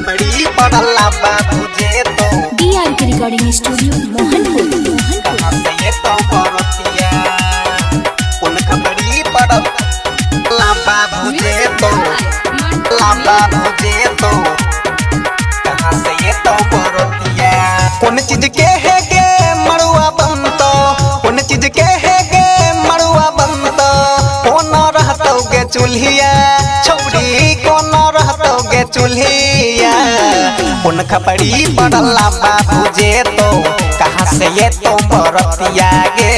खपड़ी पड़ला बाबू जे तो डीआर के रिकॉर्डिंग स्टूडियो मोहनपुर। कहाँ से ये तो बरतिया उन खपड़ी पड़ला बाबू जे तो बाबू जे तो कहाँ से ये तो बरतिया कौन चीज के है गे मरुआ बनतो कौन चीज के है गे मरुआ बनतो कौन रहतो गे चूल्हिया छौड़ी कौन रहतो गे चूल्हिया उन खपड़ी पड़ला बाबू जे तो कहाँ से ये तो बरतिया गे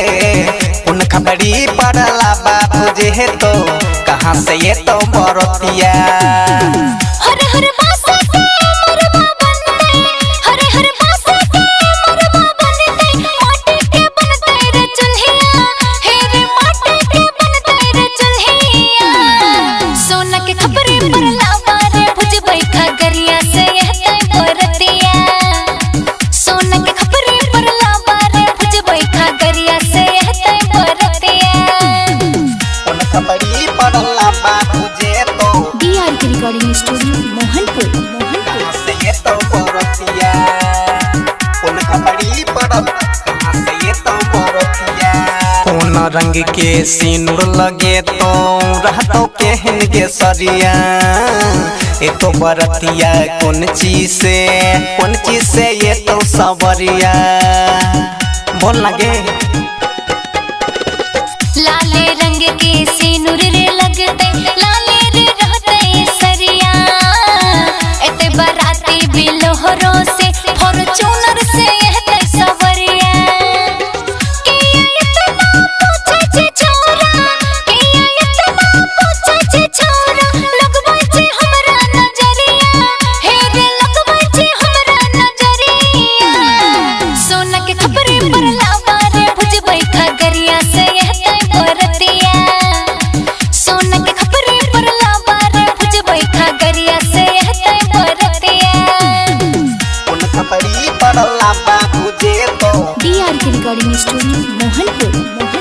उन खपड़ी पड़ला बाबू जे तो कहाँ से ये तो बरतिया हर हर बासा के मरवा बनते हर हर बासा के मरवा बनते माटी के बनते रे चुल्हिया हे रे माटी के बनते रे चुल्हिया सोना के खपरे पर लावा रे भुजबै खगरिया से यहते बरतिया सोना के खपरे पर लावा रे भुजबै खगरिया से यहते बरतिया उन खपड़ी पड़ला बाबू जे तो डीआर के रिकॉर्डिंग स्टूडियो मोहनपुर। कहाँ से ये तो बरतिया उन खपड़ी पड़ल कहाँ से ये तो बरतिया कौन रंग के सिंदूर लगे तो रहतो केहन गे सरिया ये तो बरतिया कौन चीज से ये तो सबरिया बोल लगे लाले रंग के सिंदूर रे लगते लाले रे रहते सरिया एते बराती बिलोहरो से फॉर्च्यूनर से यहते सवरिया किया इतना पूछे छे छोरा किया इतना पूछे छे छोरा लगबै छे हमरा नजरिया हे रे लगबै छे हमरा नजरिया सोना के खपरे पर लावा रे भुजबै खगरिया से यहते बरतिया सोना के खपरे पर लावा रे भुजबै खगरिया से यहते बरतिया उन खपड़ी पड़ला बाबू जे तो डीआर के रिकॉर्डिंग स्टूडियो मोहनपुर।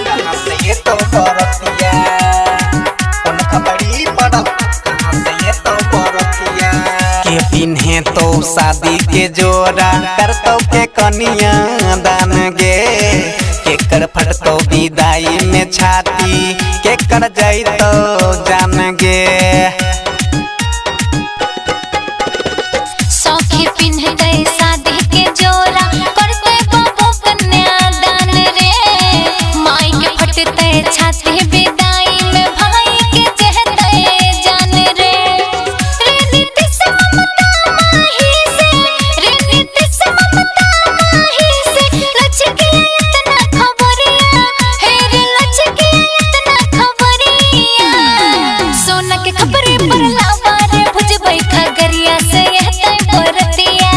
कहाँ से ये तो बरतिया उन खपड़ी पड़ल कहाँ से ये तो बरतिया के पिन्हे तो शादी के जोड़ा करतो के कनिया दान गे के कर फटतो विदाई में छाती के कर जाइतो जान गे सौखे पिन्हते शादी के जोरा करते बाबू कन्यादान रे माई के फटते छाती विदाई में भाई के चहते जान रे नीति से ममता माही से नीति से ममता माही से लचके इतना खबरिया हे रे लचके इतना खबरिया सोना के खपरे पर लावा रे भुजबै खगरिया से यहते बरतिया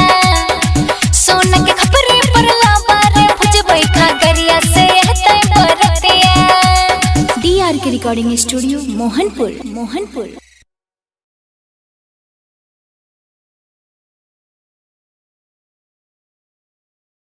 सोना के खपरे पर लावा रे भुजबै खगरिया से यहते बरतिया डीआर के रिकॉर्डिंग स्टूडियो मोहनपुर।